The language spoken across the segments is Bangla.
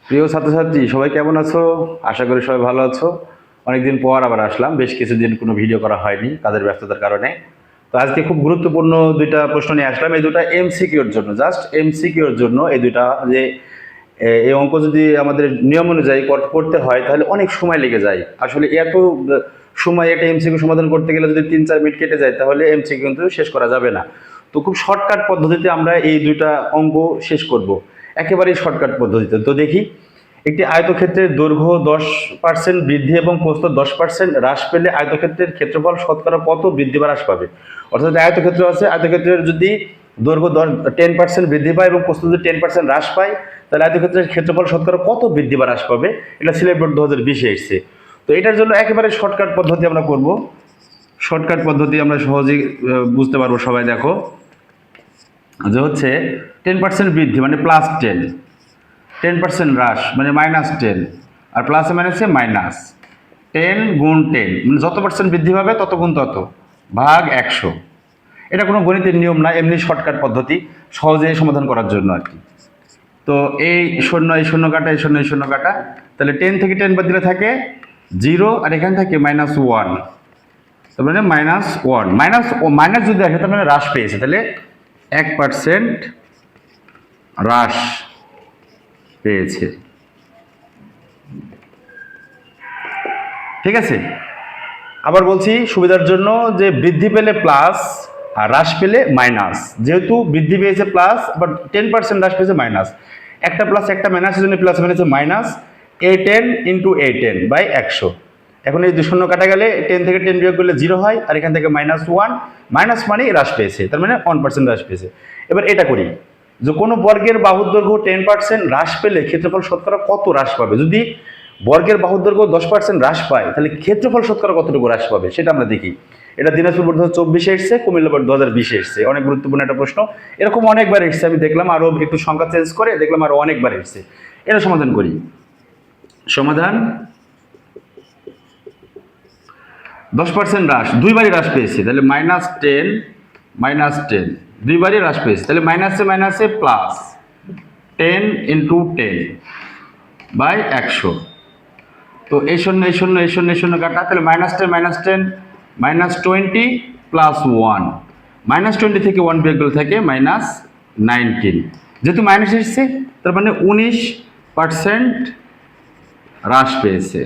প্রিয় ছাত্রছাত্রী সবাই কেমন আছো? আশা করি সবাই ভালো আছো। অনেকদিন পর আবার আসলাম, বেশ কিছুদিন কোনো ভিডিও করা হয়নি কাজের ব্যস্ততার কারণে। তো আজকে খুব গুরুত্বপূর্ণ দুইটা প্রশ্ন নিয়ে আসলাম, এই দুটা এমসিকিউর জন্য, জাস্ট এমসিকিউর জন্য। এই দুইটা যে এই অঙ্ক যদি আমাদের নিয়ম অনুযায়ী করতে হয় তাহলে অনেক সময় লেগে যায়। আসলে এত সময় একটা এমসিকিউ সমাধান করতে গেলে যদি 3-4 মিনিট কেটে যায় তাহলে এমসিকিউ কিন্তু শেষ করা যাবে না। তো খুব শর্টকাট পদ্ধতিতে আমরা এই দুইটা অঙ্ক শেষ করব, একেবারেই শর্টকাট পদ্ধতিতে। তো দেখি, একটি আয়তক্ষেত্রের দৈর্ঘ্য 10% বৃদ্ধি এবং প্রস্থ 10% হ্রাস পেলে আয়তক্ষেত্রের ক্ষেত্রফল শতকরা কত বৃদ্ধি বা হ্রাস পাবে? অর্থাৎ আয়তক্ষেত্র আছে, আয়তক্ষেত্রের যদি দৈর্ঘ্য 10% বৃদ্ধি পায় এবং প্রস্থ যদি 10% হ্রাস পায় তাহলে আয়তক্ষেত্রের ক্ষেত্রফল শতকরা কত বৃদ্ধি বা হ্রাস পাবে? এটা সিলেট বোর্ড 2020-এ এসেছে। তো এটার জন্য একেবারে শর্টকাট পদ্ধতি আমরা করব। শর্টকাট পদ্ধতি আমরা সহজেই বুঝতে পারবো সবাই। দেখো যে হচ্ছে 10% বৃদ্ধি মানে +10, 10% হ্রাস মানে -10, আর প্লাসে মাইনাসে -10 গুণ 10 মানে যত পার্সেন্ট বৃদ্ধি পাবে তত গুণ তত ভাগ 100। এটা কোনো গণিতের নিয়ম না, এমনি শর্টকাট পদ্ধতি সহজে সমাধান করার জন্য আর কি। তো এই শূন্য এই শূন্য কাটা, এই শূন্য এই শূন্য কাটা, তাহলে 10 থেকে 10 বাদ দিলে থাকে 0, আর এখানে থাকে -1, তার মানে -1 মাইনাস যদি আসে তার মানে হ্রাস পেয়েছে, তাহলে 1% হ্রাস পেয়েছে। ঠিক আছে, আবার বলছি সুবিধার জন্য যে বৃদ্ধি পেলে প্লাস আর হ্রাস পেলে মাইনাস। যেহেতু বৃদ্ধি পেয়েছে প্লাস, আবার 10% হ্রাস পেয়েছে মাইনাস, একটা প্লাস একটা মাইনাসের জন্য প্লাস মাইনাসে মাইনাস A10 × A10/100। এখন এই 2 শূন্য কাটা গেলে 10 থেকে 10 বিয়োগ করলে 0 হয়, আর এখান থেকে -1, মাইনাস মানে হ্রাস পেয়েছে, তার মানে 1% হ্রাস পেয়েছে। এবার এটা করি যে কোনো বর্গের বাহুর দৈর্ঘ্য 10% হ্রাস পেলে ক্ষেত্রফল শতকরা কত হ্রাস পাবে? যদি বর্গের বাহুর দৈর্ঘ্য 10% হ্রাস পায় তাহলে ক্ষেত্রফল শতকরা কতটুকু হ্রাস পাবে সেটা আমরা দেখি। এটা দিনাজপুর বোর্ড 2024-এ এসেছে, কুমিল্লা বোর্ড 2020-এ এসেছে। অনেক গুরুত্বপূর্ণ একটা প্রশ্ন, এরকম অনেকবার এসেছে, আমি দেখলাম আরও একটু সংখ্যা চেঞ্জ করে দেখলাম আরও অনেকবার এসেছে। এটা সমাধান করি। সমাধান 10% হ্রাস, দুইবারই হ্রাস পেয়েছে, তাহলে -10 দুইবারই হ্রাস পেয়েছে, তাহলে মাইনাসে মাইনাসে প্লাস 10 × 10/100। তো এই শূন্য এই শূন্য এই শূন্য এই শূন্য কাটা, তাহলে -10 -20 +1, -20 থেকে 1 বিয়োগ করলে থাকে -19। যেহেতু মাইনাস এসেছে তার মানে 19% হ্রাস পেয়েছে।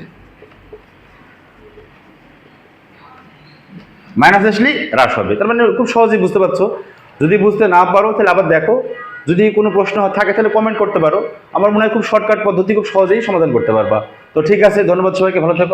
মাইনাস আসলেই হ্রাস হবে, তার মানে খুব সহজেই বুঝতে পারছো। যদি বুঝতে না পারো তাহলে আবার দেখো, যদি কোনো প্রশ্ন থাকে তাহলে কমেন্ট করতে পারো। আমার মনে হয় খুব শর্টকাট পদ্ধতি, খুব সহজেই সমাধান করতে পারবা। তো ঠিক আছে, ধন্যবাদ সবাইকে, ভালো থাকো।